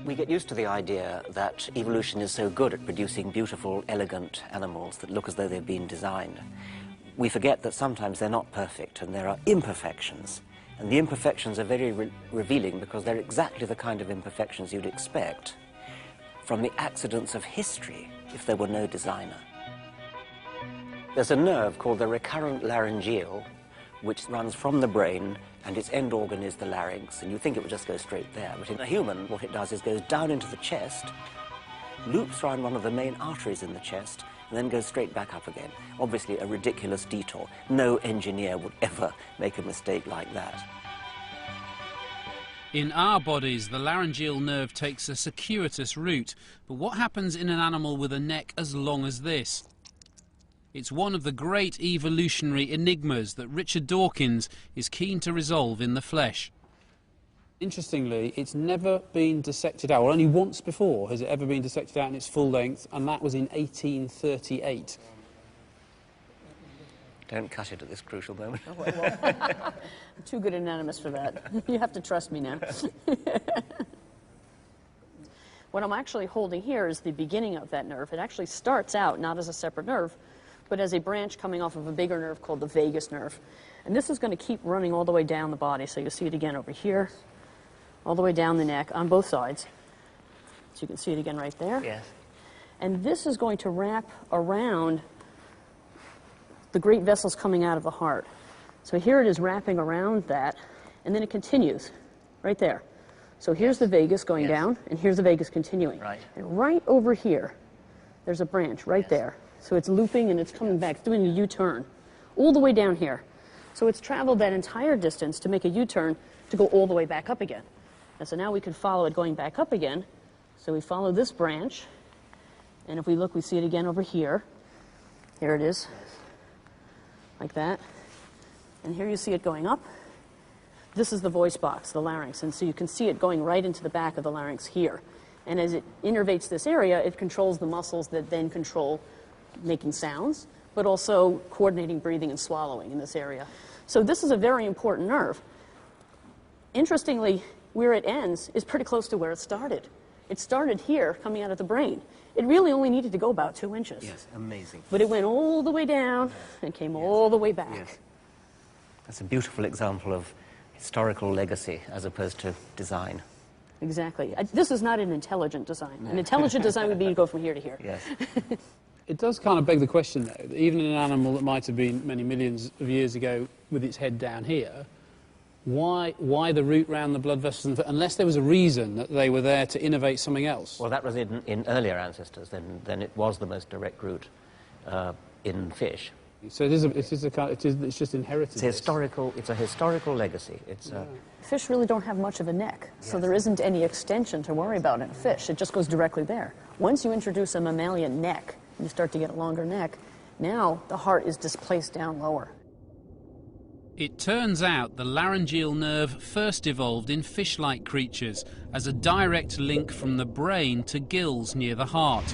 We get used to the idea that evolution is so good at producing beautiful, elegant animals that look as though they've been designed. We forget that sometimes they're not perfect and there are imperfections. And the imperfections are very revealing because they're exactly the kind of imperfections you'd expect from the accidents of history if there were no designer. There's a nerve called the recurrent laryngeal, which runs from the brain, and its end organ is the larynx, and you think it would just go straight there. But in a human, what it does is goes down into the chest, loops around one of the main arteries in the chest, and then goes straight back up again. Obviously a ridiculous detour. No engineer would ever make a mistake like that. In our bodies, the laryngeal nerve takes a circuitous route. But what happens in an animal with a neck as long as this? It's one of the great evolutionary enigmas that Richard Dawkins is keen to resolve in the flesh. Interestingly, it's never been dissected out, or only once before has it ever been dissected out in its full length, and that was in 1838. Don't cut it at this crucial moment. Oh, well, I'm too good an anatomist for that. You have to trust me now. What I'm actually holding here is the beginning of that nerve. It actually starts out not as a separate nerve, but as a branch coming off of a bigger nerve called the vagus nerve. And this is going to keep running all the way down the body. So you'll see it again over here, all the way down the neck on both sides. So you can see it again right there. Yes. And this is going to wrap around the great vessels coming out of the heart. So here it is wrapping around that, and then it continues right there. So here's the vagus going down, and here's the vagus continuing. Right. And right over here, there's a branch right there. So it's looping and it's coming back, it's doing a U-turn all the way down here. So it's traveled that entire distance to make a U-turn to go all the way back up again. And so now we can follow it going back up again. So we follow this branch, and if we look, we see it again over here. Here it is, like that. And here you see it going up. This is the voice box, the larynx, and so you can see it going right into the back of the larynx here. And as it innervates this area, it controls the muscles that then control making sounds, but also coordinating breathing and swallowing in this area. So this is a very important nerve. Interestingly, where it ends is pretty close to where it started. It started here, coming out of the brain. It really only needed to go about 2 inches. Yes, amazing. But it went all the way down and came all the way back. Yes. That's a beautiful example of historical legacy as opposed to design. Exactly. This is not an intelligent design. An intelligent design would be to go from here to here. Yes. It does kind of beg the question, though, that even in an animal that might have been many millions of years ago with its head down here, why the route round the blood vessels, unless there was a reason that they were there to innovate something else? Well, that was in earlier ancestors. Then it was the most direct route in fish. So it's just inherited. It's a historical legacy. Fish really don't have much of a neck, so there isn't any extension to worry about in a fish. It just goes directly there. Once you introduce a mammalian neck, you start to get a longer neck, now the heart is displaced down lower. It turns out the laryngeal nerve first evolved in fish-like creatures as a direct link from the brain to gills near the heart.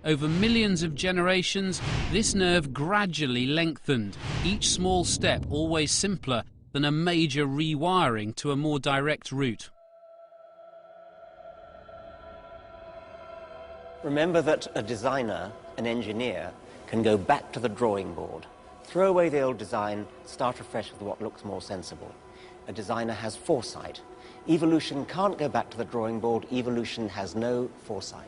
Over millions of generations, this nerve gradually lengthened, each small step always simpler than a major rewiring to a more direct route. Remember that a designer, an engineer, can go back to the drawing board, throw away the old design, start afresh with what looks more sensible. A designer has foresight. Evolution can't go back to the drawing board. Evolution has no foresight.